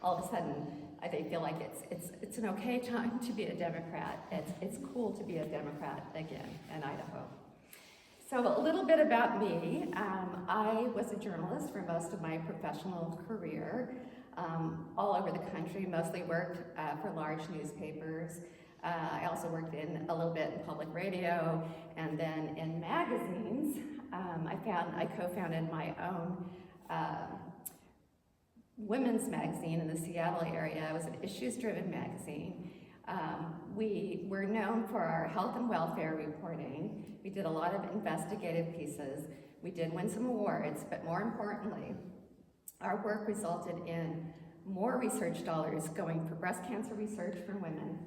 all of a sudden they feel like it's an okay time to be a Democrat. It's cool to be a Democrat again in Idaho. So a little bit about me. I was a journalist for most of my professional career, all over the country, mostly worked for large newspapers. I also worked a little bit in public radio and then in magazines. I co-founded my own women's magazine in the Seattle area. It was an issues-driven magazine. We were known for our health and welfare reporting. We did a lot of investigative pieces. We did win some awards, but more importantly, our work resulted in more research dollars going for breast cancer research for women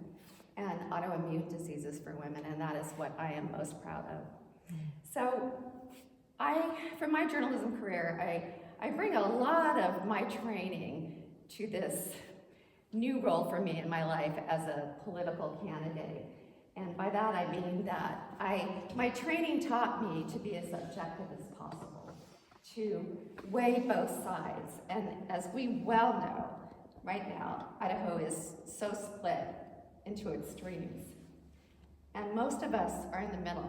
and autoimmune diseases for women, and that is what I am most proud of. So from my journalism career, I bring a lot of my training to this new role for me in my life as a political candidate. And by that I mean that my training taught me to be as objective as possible, to weigh both sides. And as we well know, right now, Idaho is so split into extremes. And most of us are in the middle.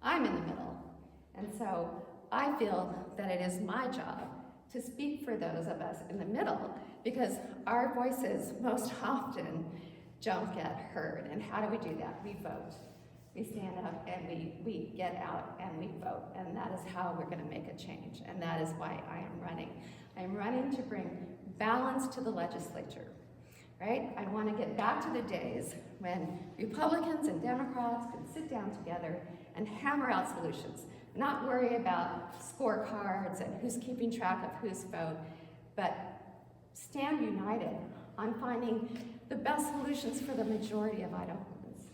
I'm in the middle. And so I feel that it is my job to speak for those of us in the middle, because our voices most often don't get heard. And how do we do that? We vote. We stand up and we get out and we vote. And that is how we're going to make a change. And that is why I am running. I'm running to bring balance to the legislature, right? I want to get back to the days when Republicans and Democrats could sit down together and hammer out solutions, not worry about scorecards and who's keeping track of whose vote, but stand united on finding the best solutions for the majority of Idahoans.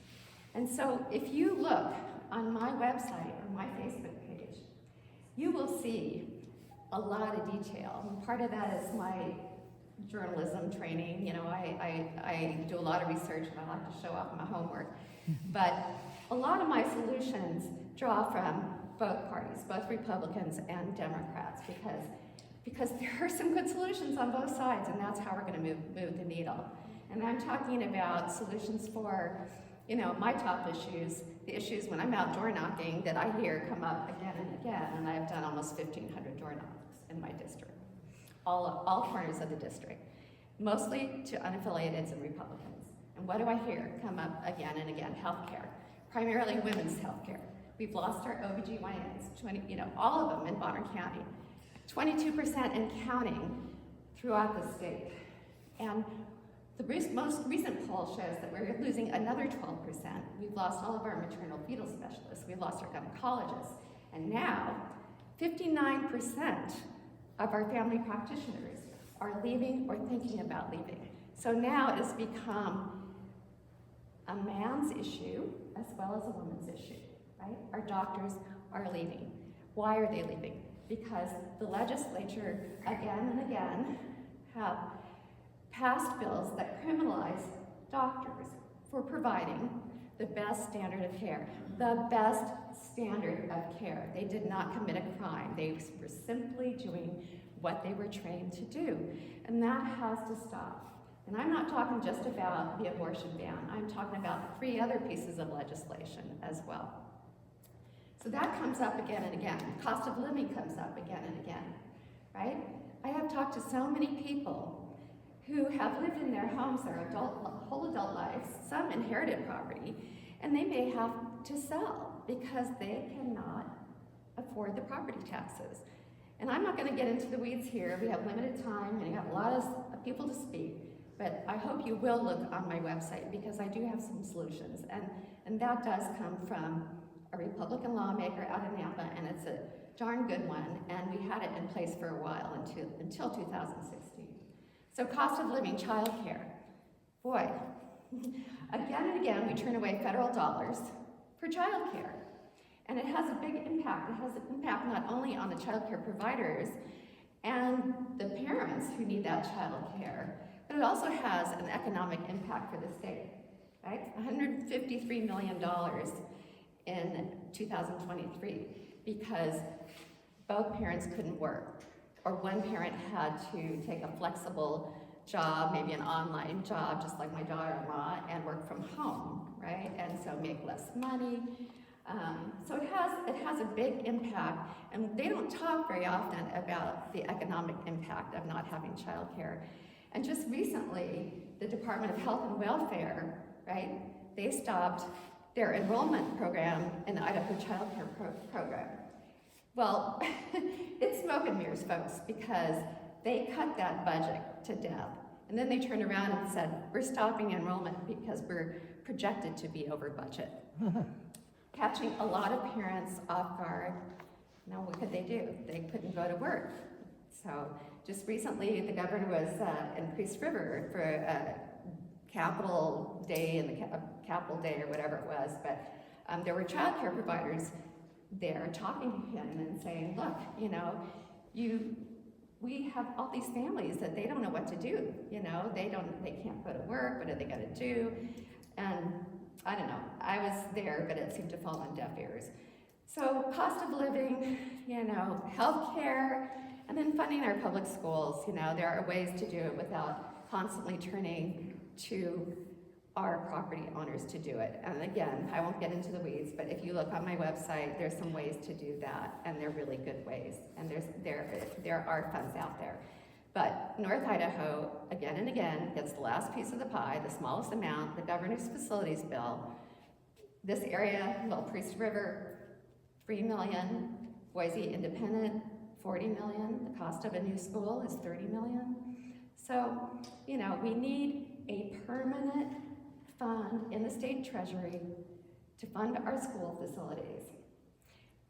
And so if you look on my website or my Facebook page, you will see a lot of detail. And part of that is my journalism training. You know, I do a lot of research and I like to show off my homework. But a lot of my solutions draw from both parties, both Republicans and Democrats, because there are some good solutions on both sides, and that's how we're going to move the needle. And I'm talking about solutions for, you know, my top issues, the issues when I'm out door knocking that I hear come up again and again, and I've done almost 1,500 door knocks in my district, all corners of the district, mostly to unaffiliateds and Republicans. And what do I hear come up again and again? Healthcare, primarily women's healthcare. We've lost our OBGYNs, all of them in Bonner County, 22% and counting throughout the state. And the most recent poll shows that we're losing another 12%. We've lost all of our maternal fetal specialists. We've lost our gynecologists. And now, 59% of our family practitioners are leaving or thinking about leaving. So now it has become a man's issue as well as a woman's issue, right? Our doctors are leaving. Why are they leaving? Because the legislature, again and again, have passed bills that criminalize doctors for providing the best standard of care. The best standard of care. They did not commit a crime. They were simply doing what they were trained to do. And that has to stop. And I'm not talking just about the abortion ban. I'm talking about 3 other pieces of legislation as well. So that comes up again and again. Cost of living comes up again and again, right? I have talked to so many people who have lived in their homes their whole adult lives, some inherited property, and they may have to sell because they cannot afford the property taxes. And I'm not going to get into the weeds here. We have limited time and we have a lot of people to speak, but I hope you will look on my website because I do have some solutions. And that does come from a Republican lawmaker out of Napa, and it's a darn good one, and we had it in place for a while until 2016. So cost of living, child care. Boy, again and again we turn away federal dollars for child care. And it has a big impact. It has an impact not only on the child care providers and the parents who need that child care, but it also has an economic impact for the state, right? $153 million in 2023 because both parents couldn't work, or one parent had to take a flexible job, maybe an online job, just like my daughter-in-law, and work from home, right? And so make less money. So it has a big impact, and they don't talk very often about the economic impact of not having childcare. And just recently, the Department of Health and Welfare, right, they stopped their enrollment program in the Idaho Child Care program. Well, it's smoke and mirrors, folks, because they cut that budget to death. And then they turned around and said, we're stopping enrollment because we're projected to be over budget. Catching a lot of parents off guard. Now, what could they do? They couldn't go to work. So just recently, the governor was in Priest River for a Capitol Day, Capitol Day or whatever it was, but there were child care providers there talking to him and saying, look, you know, we have all these families that they don't know what to do, you know, they can't go to work, what are they gonna do? And I don't know, I was there, but it seemed to fall on deaf ears. So cost of living, you know, healthcare, and then funding our public schools. You know, there are ways to do it without constantly turning to our property owners to do it. And again, I won't get into the weeds, but if you look on my website, there's some ways to do that, and they're really good ways. And there are funds out there. But North Idaho, again and again, gets the last piece of the pie, the smallest amount, the governor's facilities bill. This area, well, Priest River, $3 million, Boise Independent, $40 million. The cost of a new school is $30 million. So, you know, we need a permanent fund in the state treasury to fund our school facilities.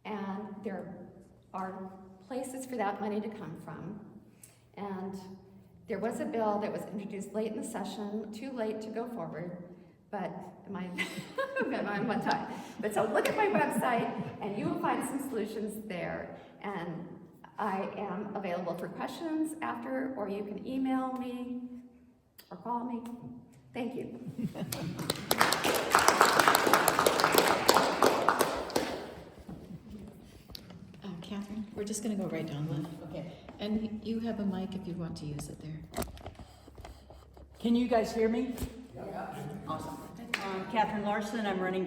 And there are places for that money to come from. And there was a bill that was introduced late in the session, too late to go forward, but I'm on time. But so look at my website and you will find some solutions there. And I am available for questions after, or you can email me or call me. Thank you. Catherine, we're just going to go right down the. Okay. And you have a mic if you want to use it there. Can you guys hear me? Yeah. Awesome. Catherine Larson, I'm running